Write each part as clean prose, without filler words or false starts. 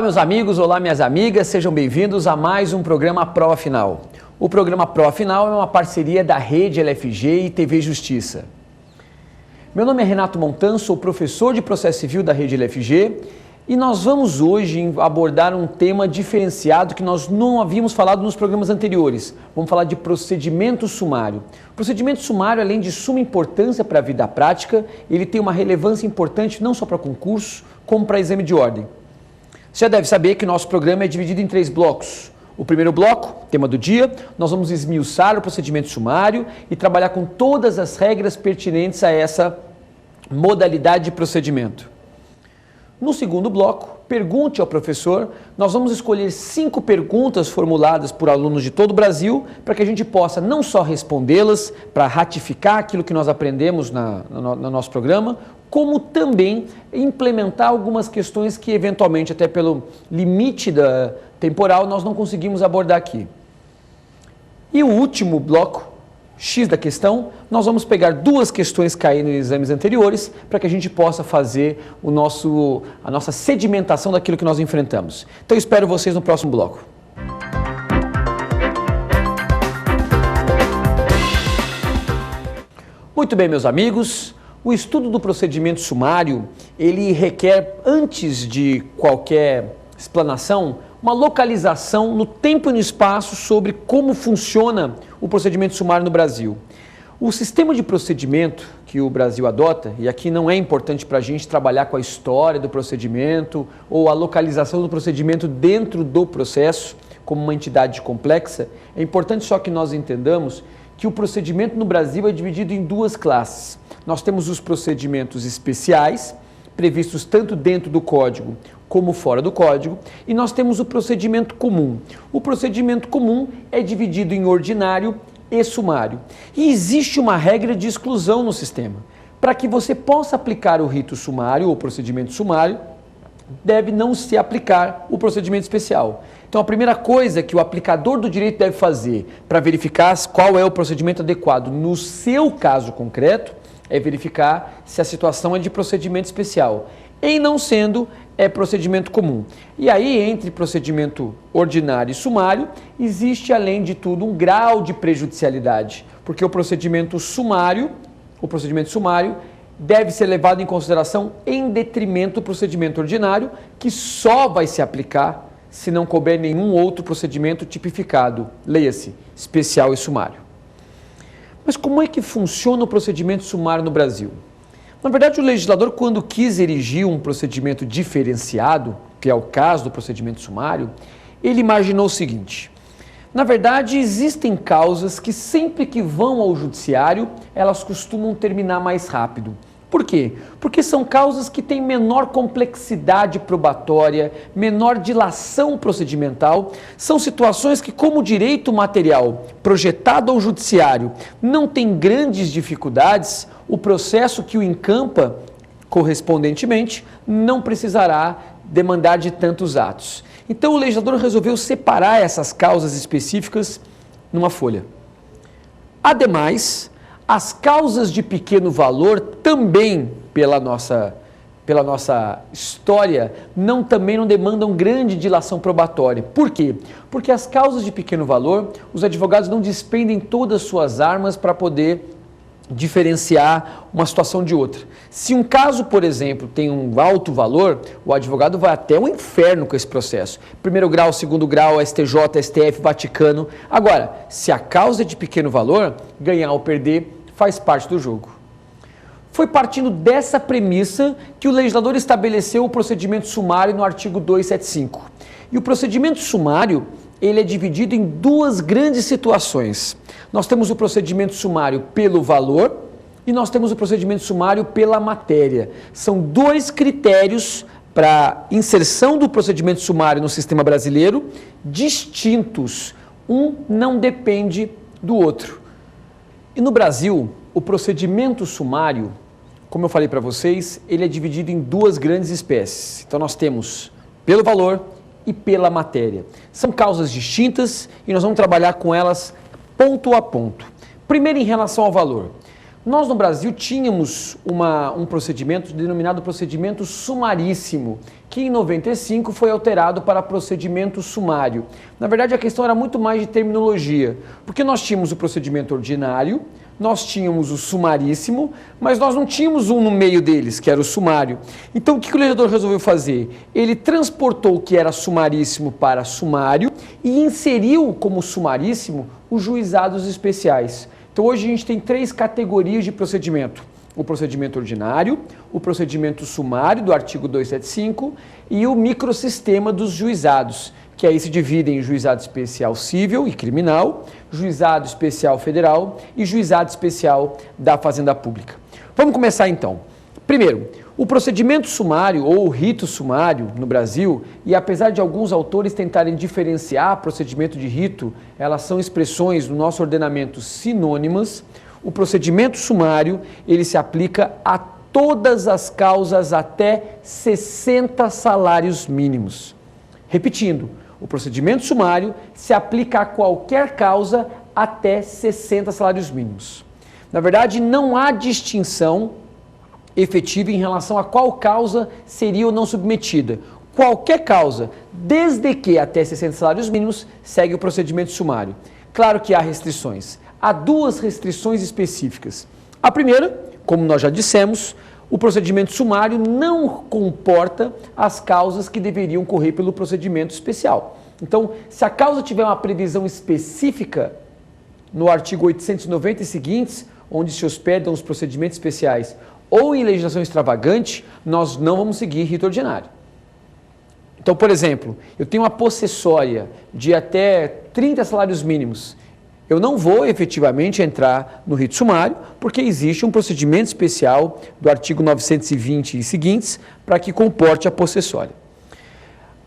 meus amigos, olá minhas amigas, sejam bem-vindos a mais um programa Prova Final. O programa Prova Final é uma parceria da Rede LFG e TV Justiça. Meu nome é Renato Montan, sou professor de Processo Civil da Rede LFG e nós vamos hoje abordar um tema diferenciado que nós não havíamos falado nos programas anteriores. Vamos falar de procedimento sumário. O procedimento sumário, além de suma importância para a vida prática, ele tem uma relevância importante não só para concurso, como para exame de ordem. Você já deve saber que nosso programa é dividido em 3 blocos. O primeiro bloco, tema do dia, nós vamos esmiuçar o procedimento sumário e trabalhar com todas as regras pertinentes a essa modalidade de procedimento. No segundo bloco, pergunte ao professor, nós vamos escolher 5 perguntas formuladas por alunos de todo o Brasil para que a gente possa não só respondê-las, para ratificar aquilo que nós aprendemos no nosso programa, como também implementar algumas questões que eventualmente, até pelo limite temporal, nós não conseguimos abordar aqui. E o último bloco, X da questão, nós vamos pegar 2 questões caídas em exames anteriores para que a gente possa fazer a nossa sedimentação daquilo que nós enfrentamos. Então, espero vocês no próximo bloco. Muito bem, meus amigos, o estudo do procedimento sumário, ele requer, antes de qualquer explanação, uma localização no tempo e no espaço sobre como funciona o procedimento sumário no Brasil. O sistema de procedimento que o Brasil adota, e aqui não é importante para a gente trabalhar com a história do procedimento ou a localização do procedimento dentro do processo, como uma entidade complexa, é importante só que nós entendamos que o procedimento no Brasil é dividido em 2 classes. Nós temos os procedimentos especiais, previstos tanto dentro do Código como fora do Código, e nós temos o procedimento comum. O procedimento comum é dividido em ordinário e sumário. E existe uma regra de exclusão no sistema. Para que você possa aplicar o rito sumário ou procedimento sumário, deve não se aplicar o procedimento especial. Então, a primeira coisa que o aplicador do direito deve fazer para verificar qual é o procedimento adequado no seu caso concreto é verificar se a situação é de procedimento especial. Em não sendo, é procedimento comum. E aí, entre procedimento ordinário e sumário, existe, além de tudo, um grau de prejudicialidade, porque o procedimento sumário deve ser levado em consideração em detrimento do procedimento ordinário, que só vai se aplicar se não couber nenhum outro procedimento tipificado, leia-se, especial e sumário. Mas como é que funciona o procedimento sumário no Brasil? Na verdade, o legislador, quando quis erigir um procedimento diferenciado, que é o caso do procedimento sumário, ele imaginou o seguinte: na verdade, existem causas que sempre que vão ao judiciário, elas costumam terminar mais rápido. Por quê? Porque são causas que têm menor complexidade probatória, menor dilação procedimental, são situações que, como direito material projetado ao judiciário, não tem grandes dificuldades, o processo que o encampa, correspondentemente, não precisará demandar de tantos atos. Então, o legislador resolveu separar essas causas específicas numa folha. Ademais, as causas de pequeno valor também, pela nossa história, também não demandam grande dilação probatória. Por quê? Porque as causas de pequeno valor, os advogados não despendem todas as suas armas para poder diferenciar uma situação de outra. Se um caso, por exemplo, tem um alto valor, o advogado vai até o inferno com esse processo. Primeiro grau, segundo grau, STJ, STF, Vaticano. Agora, se a causa é de pequeno valor, ganhar ou perder faz parte do jogo. Foi partindo dessa premissa que o legislador estabeleceu o procedimento sumário no artigo 275. E o procedimento sumário, ele é dividido em 2 grandes situações. Nós temos o procedimento sumário pelo valor e nós temos o procedimento sumário pela matéria. São 2 critérios para inserção do procedimento sumário no sistema brasileiro, distintos. Um não depende do outro. E no Brasil, o procedimento sumário, como eu falei para vocês, ele é dividido em 2 grandes espécies. Então nós temos pelo valor e pela matéria. São causas distintas e nós vamos trabalhar com elas ponto a ponto. Primeiro, em relação ao valor. Nós no Brasil tínhamos um procedimento denominado procedimento sumaríssimo, que em 95 foi alterado para procedimento sumário. Na verdade, a questão era muito mais de terminologia, porque nós tínhamos o procedimento ordinário, nós tínhamos o sumaríssimo, mas nós não tínhamos um no meio deles, que era o sumário. Então, o que o legislador resolveu fazer? Ele transportou o que era sumaríssimo para sumário e inseriu como sumaríssimo os juizados especiais. Então, hoje a gente tem 3 categorias de procedimento. O procedimento ordinário, o procedimento sumário do artigo 275 e o microsistema dos juizados, que aí se dividem em juizado especial civil e criminal, juizado especial federal e juizado especial da Fazenda Pública. Vamos começar então. Primeiro, o procedimento sumário ou o rito sumário no Brasil, e apesar de alguns autores tentarem diferenciar procedimento de rito, elas são expressões no nosso ordenamento sinônimas. O procedimento sumário, ele se aplica a todas as causas até 60 salários mínimos. Repetindo, o procedimento sumário se aplica a qualquer causa até 60 salários mínimos. Na verdade, não há distinção efetiva em relação a qual causa seria ou não submetida. Qualquer causa, desde que até 60 salários mínimos, segue o procedimento sumário. Claro que há restrições. Há 2 restrições específicas. A primeira, como nós já dissemos, o procedimento sumário não comporta as causas que deveriam correr pelo procedimento especial. Então, se a causa tiver uma previsão específica no artigo 890 e seguintes, onde se hospedam os procedimentos especiais, ou em legislação extravagante, nós não vamos seguir rito ordinário. Então, por exemplo, eu tenho uma possessória de até 30 salários mínimos. Eu não vou efetivamente entrar no rito sumário, porque existe um procedimento especial do artigo 920 e seguintes para que comporte a possessória.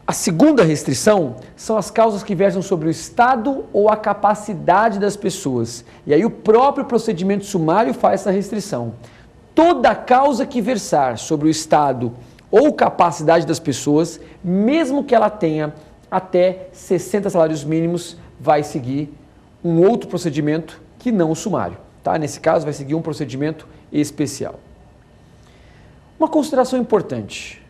A segunda restrição são as causas que versam sobre o estado ou a capacidade das pessoas. E aí o próprio procedimento sumário faz essa restrição. Toda causa que versar sobre o estado ou capacidade das pessoas, mesmo que ela tenha até 60 salários mínimos, vai seguir um outro procedimento que não o sumário. Tá? Nesse caso, vai seguir um procedimento especial. Uma consideração importante.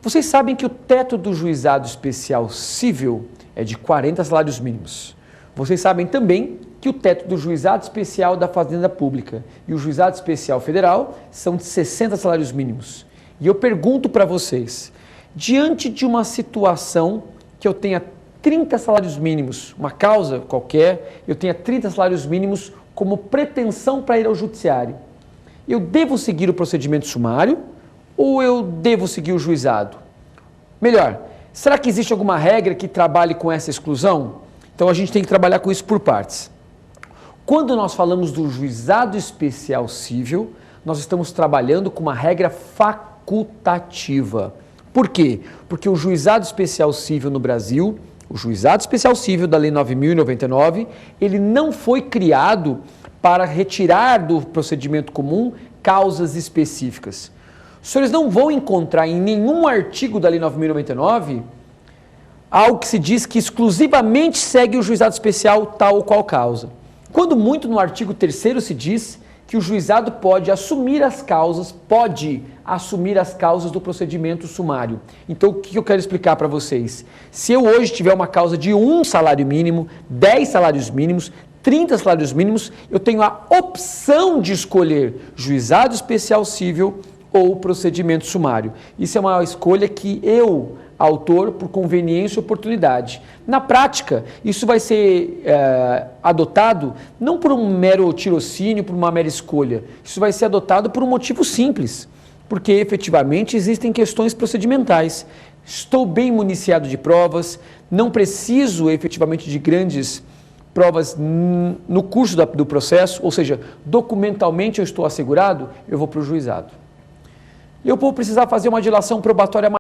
Vocês sabem que o teto do juizado especial civil é de 40 salários mínimos. Vocês sabem também que o teto do juizado especial da Fazenda Pública e o juizado especial federal são de 60 salários mínimos. E eu pergunto para vocês, diante de uma situação que eu tenha 30 salários mínimos, uma causa qualquer, eu tenha 30 salários mínimos como pretensão para ir ao judiciário, eu devo seguir o procedimento sumário ou eu devo seguir o juizado? Melhor, será que existe alguma regra que trabalhe com essa exclusão? Então a gente tem que trabalhar com isso por partes. Quando nós falamos do juizado especial civil, nós estamos trabalhando com uma regra facultativa. Por quê? Porque o juizado especial civil no Brasil, o juizado especial civil da Lei 9.099, ele não foi criado para retirar do procedimento comum causas específicas. Os senhores não vão encontrar em nenhum artigo da Lei 9.099 algo que se diz que exclusivamente segue o juizado especial tal ou qual causa. Quando muito no artigo 3º se diz que o juizado pode assumir as causas do procedimento sumário. Então, o que eu quero explicar para vocês? Se eu hoje tiver uma causa de 1 salário mínimo, 10 salários mínimos, 30 salários mínimos, eu tenho a opção de escolher juizado especial civil ou procedimento sumário. Isso é uma escolha que eu, autor, por conveniência e oportunidade. Na prática, isso vai ser adotado não por um mero tirocínio, por uma mera escolha. Isso vai ser adotado por um motivo simples, porque efetivamente existem questões procedimentais. Estou bem municiado de provas, não preciso efetivamente de grandes provas no curso do processo, ou seja, documentalmente eu estou assegurado, eu vou para o juizado. Eu vou precisar fazer uma dilação probatória